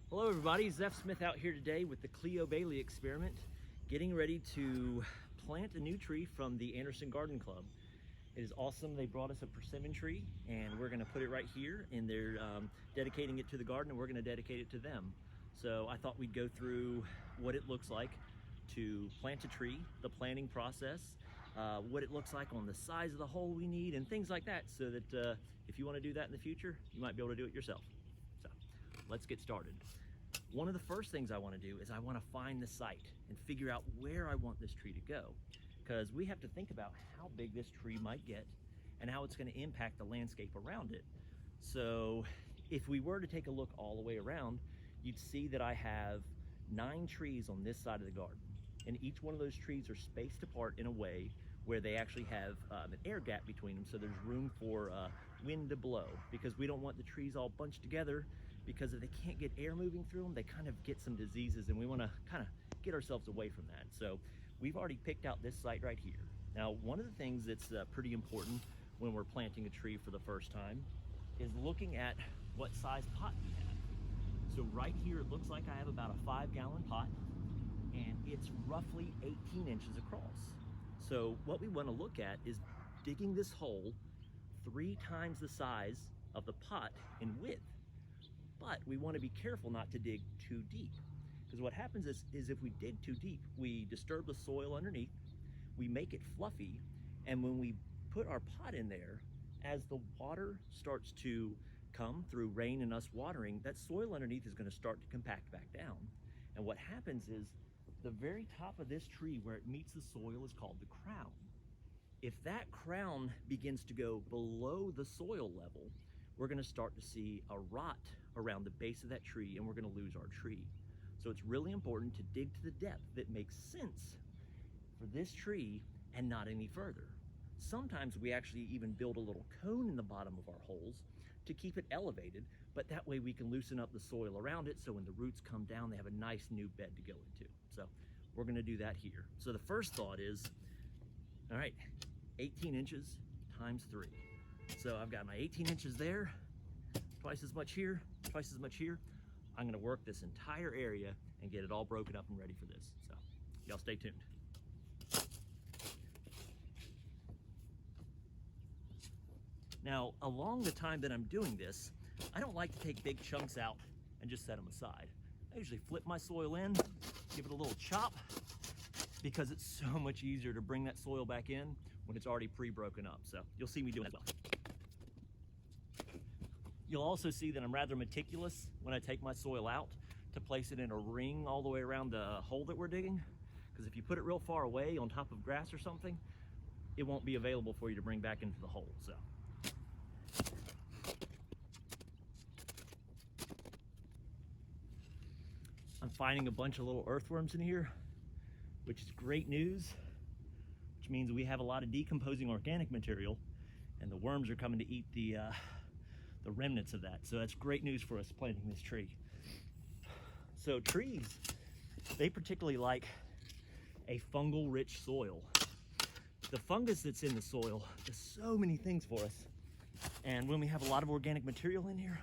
Hello everybody, Zeph Smith out here today with the Cleo Bailey experiment, getting ready to plant a new tree from the Anderson Garden Club. It is awesome. They brought us a persimmon tree and we're going to put it right here, and they're dedicating it to the garden, and we're going to dedicate it to them. So I thought we'd go through what it looks like to plant a tree, the planting process, what it looks like on the size of the hole we need, and things like that, so that if you want to do that in the future, you might be able to do it yourself. So let's get started. One of the first things I want to do is I want to find the site and figure out where I want this tree to go, because we have to think about how big this tree might get and how it's going to impact the landscape around it. So if we were to take a look all the way around, you'd see that I have 9 trees on this side of the garden, and each one of those trees are spaced apart in a way where they actually have an air gap between them, so there's room for wind to blow, because we don't want the trees all bunched together, because if they can't get air moving through them, they kind of get some diseases, and we want to kind of get ourselves away from that. So we've already picked out this site right here. Now, one of the things that's pretty important when we're planting a tree for the first time is looking at what size pot we have. So right here, it looks like I have about a 5-gallon pot, and it's roughly 18 inches across. So what we want to look at is digging this hole 3 times the size of the pot in width. But we want to be careful not to dig too deep, because what happens is if we dig too deep, we disturb the soil underneath, we make it fluffy, and when we put our pot in there, as the water starts to come through rain and us watering, that soil underneath is going to start to compact back down. And what happens is the very top of this tree, where it meets the soil, is called the crown. If that crown begins to go below the soil level, we're going to start to see a rot around the base of that tree, and we're going to lose our tree. So it's really important to dig to the depth that makes sense for this tree and not any further. Sometimes we actually even build a little cone in the bottom of our holes to keep it elevated, but that way we can loosen up the soil around it, so when the roots come down, they have a nice new bed to go into. So we're going to do that here. So the first thought is, all right, 18 inches times 3. So I've got my 18 inches there, twice as much here, twice as much here. I'm gonna work this entire area and get it all broken up and ready for this. So y'all stay tuned. Now, along the time that I'm doing this, I don't like to take big chunks out and just set them aside. I usually flip my soil in, give it a little chop, because it's so much easier to bring that soil back in when it's already pre-broken up. So you'll see me doing that as well. You'll also see that I'm rather meticulous when I take my soil out to place it in a ring all the way around the hole that we're digging, because if you put it real far away on top of grass or something, it won't be available for you to bring back into the hole. So I'm finding a bunch of little earthworms in here, which is great news, which means we have a lot of decomposing organic material, and the worms are coming to eat the remnants of that. So that's great news for us planting this tree. So trees, they particularly like a fungal rich soil. The fungus that's in the soil does so many things for us, and when we have a lot of organic material in here,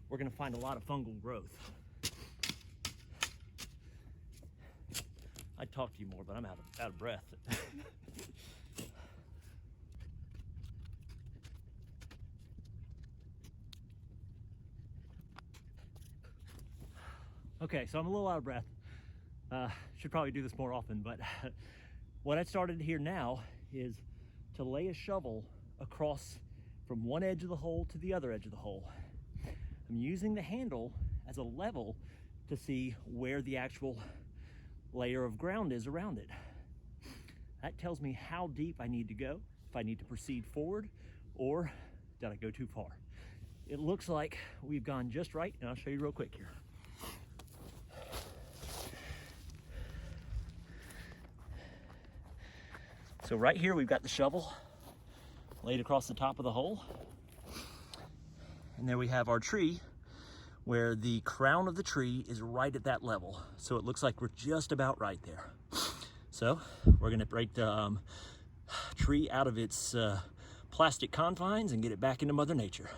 we're going to find a lot of fungal growth. I'd talk to you more, but I'm out of breath. Okay, so I'm a little out of breath. Should probably do this more often, but what I started here now is to lay a shovel across from one edge of the hole to the other edge of the hole. I'm using the handle as a level to see where the actual layer of ground is around it. That tells me how deep I need to go, if I need to proceed forward, or did I go too far. It looks like we've gone just right, and I'll show you real quick here. So right here, we've got the shovel laid across the top of the hole. And there we have our tree, where the crown of the tree is right at that level. So it looks like we're just about right there. So we're gonna break the tree out of its plastic confines and get it back into Mother Nature.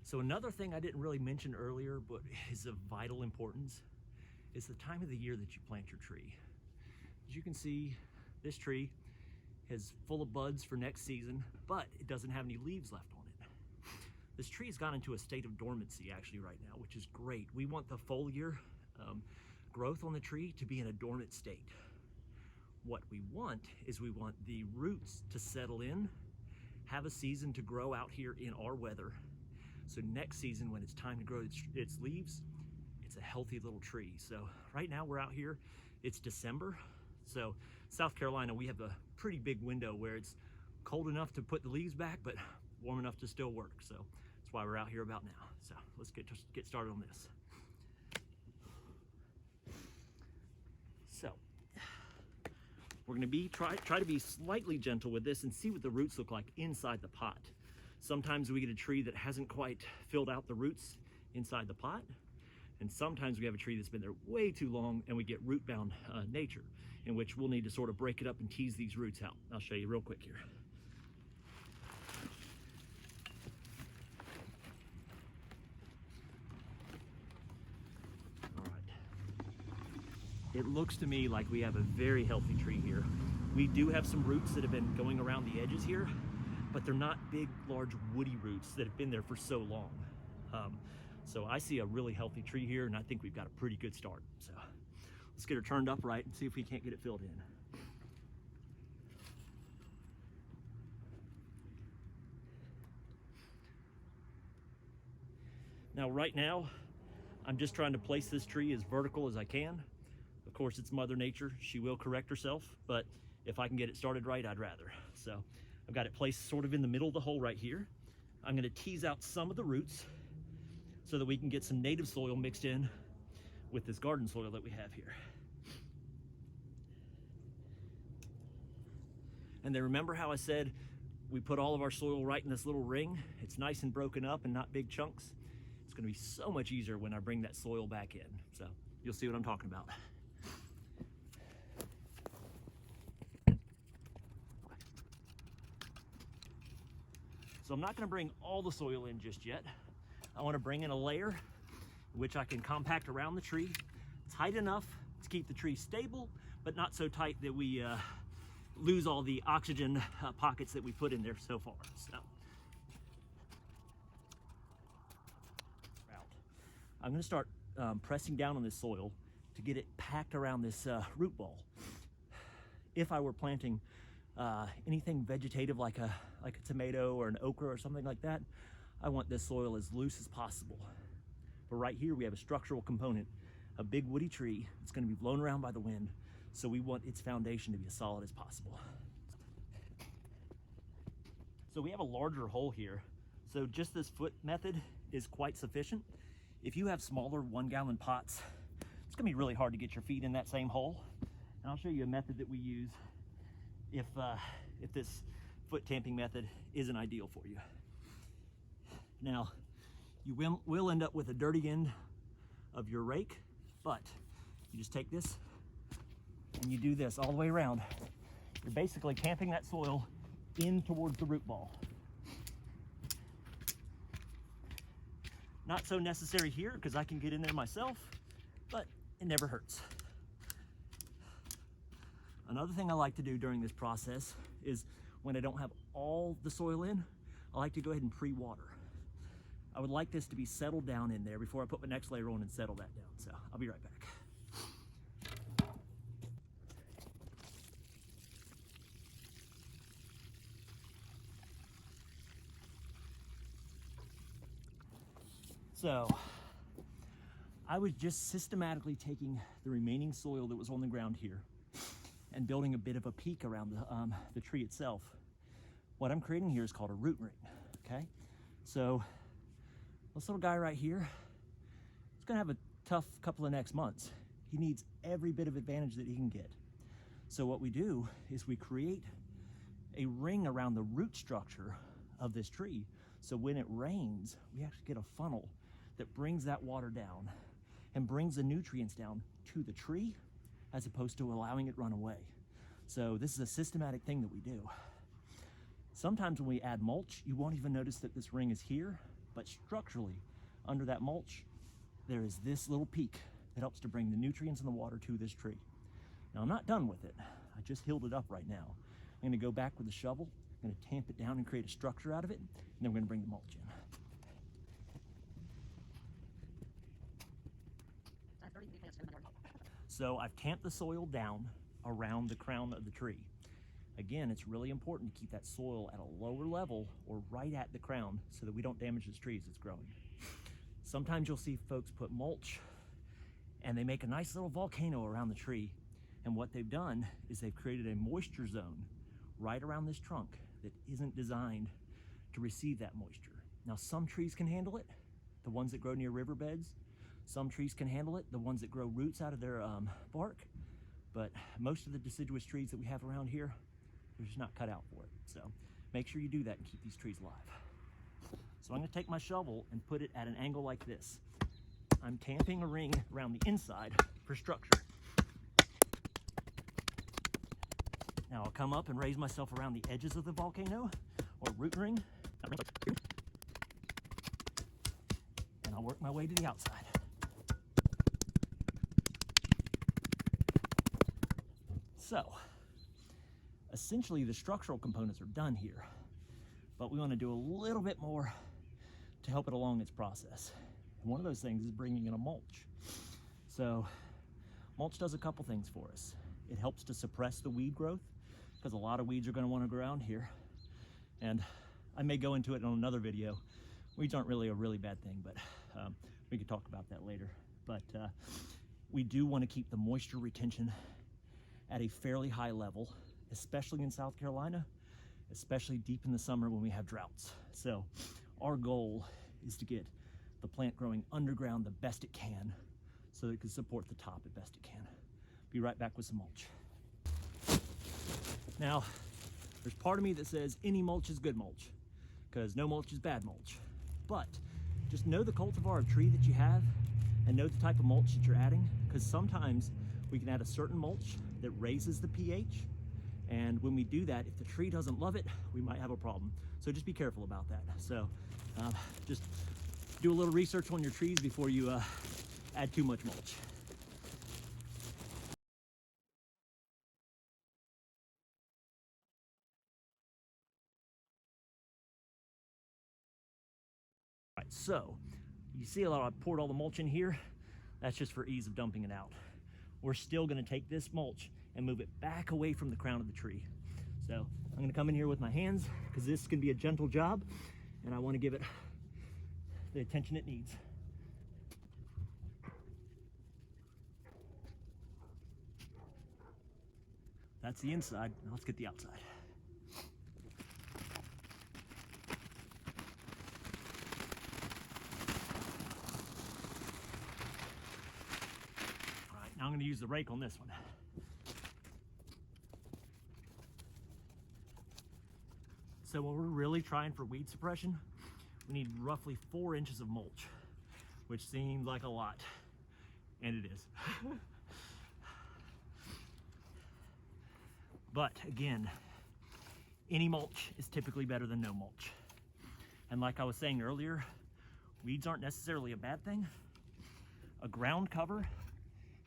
So another thing I didn't really mention earlier, but is of vital importance, is the time of the year that you plant your tree. As you can see, this tree is full of buds for next season, but it doesn't have any leaves left on it. This tree has gone into a state of dormancy actually right now, which is great. We want the foliar growth on the tree to be in a dormant state. What we want is we want the roots to settle in, have a season to grow out here in our weather. So next season, when it's time to grow its leaves, it's a healthy little tree. So right now we're out here, it's December. So South Carolina, we have a pretty big window where it's cold enough to put the leaves back, but warm enough to still work. So that's why we're out here about now. So let's get started on this. So we're gonna try to be slightly gentle with this and see what the roots look like inside the pot. Sometimes we get a tree that hasn't quite filled out the roots inside the pot. And sometimes we have a tree that's been there way too long and we get root-bound nature, in which we'll need to sort of break it up and tease these roots out. I'll show you real quick here. All right. It looks to me like we have a very healthy tree here. We do have some roots that have been going around the edges here, but they're not big, large, woody roots that have been there for so long. So I see a really healthy tree here, and I think we've got a pretty good start. So let's get her turned upright and see if we can't get it filled in. Now, right now, I'm just trying to place this tree as vertical as I can. Of course, it's Mother Nature. She will correct herself, but if I can get it started right, I'd rather. So I've got it placed sort of in the middle of the hole right here. I'm gonna tease out some of the roots so that we can get some native soil mixed in with this garden soil that we have here. And then remember how I said we put all of our soil right in this little ring? It's nice and broken up and not big chunks. It's gonna be so much easier when I bring that soil back in. So you'll see what I'm talking about. So I'm not gonna bring all the soil in just yet. I wanna bring in a layer which I can compact around the tree, tight enough to keep the tree stable, but not so tight that we lose all the oxygen pockets that we put in there so far. So I'm gonna start pressing down on this soil to get it packed around this root ball. If I were planting anything vegetative like a tomato or an okra or something like that, I want this soil as loose as possible. But right here we have a structural component, a big woody tree. It's going to be blown around by the wind, so we want its foundation to be as solid as possible. So we have a larger hole here, so just this foot method is quite sufficient. If you have smaller 1-gallon pots, it's going to be really hard to get your feet in that same hole. And I'll show you a method that we use if this foot tamping method isn't ideal for you. Now, you will end up with a dirty end of your rake, but you just take this and you do this all the way around. You're basically tamping that soil in towards the root ball. Not so necessary here because I can get in there myself, but it never hurts. Another thing I like to do during this process is when I don't have all the soil in, I like to go ahead and pre-water. I would like this to be settled down in there before I put my next layer on and settle that down. So I'll be right back. So I was just systematically taking the remaining soil that was on the ground here and building a bit of a peak around the tree itself. What I'm creating here is called a root ring, okay? So this little guy right here, he's gonna have a tough couple of next months. He needs every bit of advantage that he can get. So what we do is we create a ring around the root structure of this tree. So when it rains, we actually get a funnel that brings that water down and brings the nutrients down to the tree as opposed to allowing it run away. So this is a systematic thing that we do. Sometimes when we add mulch, you won't even notice that this ring is here But structurally, under that mulch, there is this little peak that helps to bring the nutrients in the water to this tree. Now, I'm not done with it. I just healed it up right now. I'm gonna go back with the shovel, I'm gonna tamp it down and create a structure out of it, and then we're gonna bring the mulch in. So I've tamped the soil down around the crown of the tree. Again, it's really important to keep that soil at a lower level or right at the crown so that we don't damage this tree as it's growing. Sometimes you'll see folks put mulch and they make a nice little volcano around the tree. And what they've done is they've created a moisture zone right around this trunk that isn't designed to receive that moisture. Now, some trees can handle it, the ones that grow near riverbeds. Some trees can handle it, the ones that grow roots out of their bark. But most of the deciduous trees that we have around here, they're just not cut out for it. So make sure you do that and keep these trees alive. So I'm gonna take my shovel and put it at an angle like this. I'm tamping a ring around the inside for structure. Now I'll come up and raise myself around the edges of the volcano or root ring. And I'll work my way to the outside. So, essentially the structural components are done here, but we want to do a little bit more to help it along its process. And one of those things is bringing in a mulch. So, mulch does a couple things for us. It helps to suppress the weed growth, because a lot of weeds are going to want to grow around here. And I may go into it in another video. Weeds aren't really a really bad thing, but we could talk about that later. But we do want to keep the moisture retention at a fairly high level, especially in South Carolina, especially deep in the summer when we have droughts. So our goal is to get the plant growing underground the best it can so that it can support the top as best it can. Be right back with some mulch. Now, there's part of me that says any mulch is good mulch because no mulch is bad mulch. But just know the cultivar of tree that you have and know the type of mulch that you're adding, because sometimes we can add a certain mulch that raises the pH, and when we do that, if the tree doesn't love it, we might have a problem. So just be careful about that. So just do a little research on your trees before you add too much mulch. All right, so you see I poured all the mulch in here. That's just for ease of dumping it out. We're still gonna take this mulch and move it back away from the crown of the tree. So I'm gonna come in here with my hands because this can be a gentle job and I wanna give it the attention it needs. That's the inside. Now let's get the outside. Now I'm going to use the rake on this one. So when we're really trying for weed suppression, we need roughly 4 inches of mulch, which seems like a lot, and it is. But again, any mulch is typically better than no mulch. And like I was saying earlier, weeds aren't necessarily a bad thing. A ground cover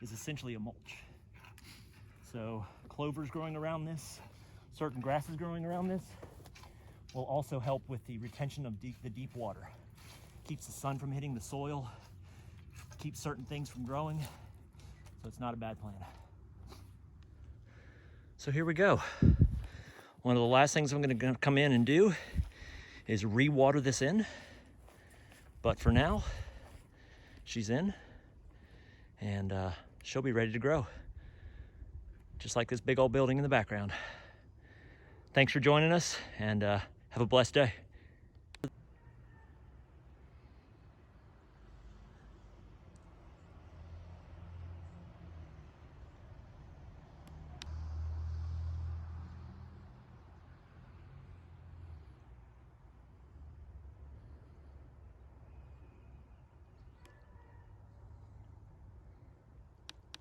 is essentially a mulch. So clovers growing around this, certain grasses growing around this will also help with the retention of the deep water. Keeps the sun from hitting the soil, keeps certain things from growing, so it's not a bad plan. So here we go. One of the last things I'm gonna come in and do is re-water this in. But for now, she's in and she'll be ready to grow. Just like this big old building in the background. Thanks for joining us and have a blessed day.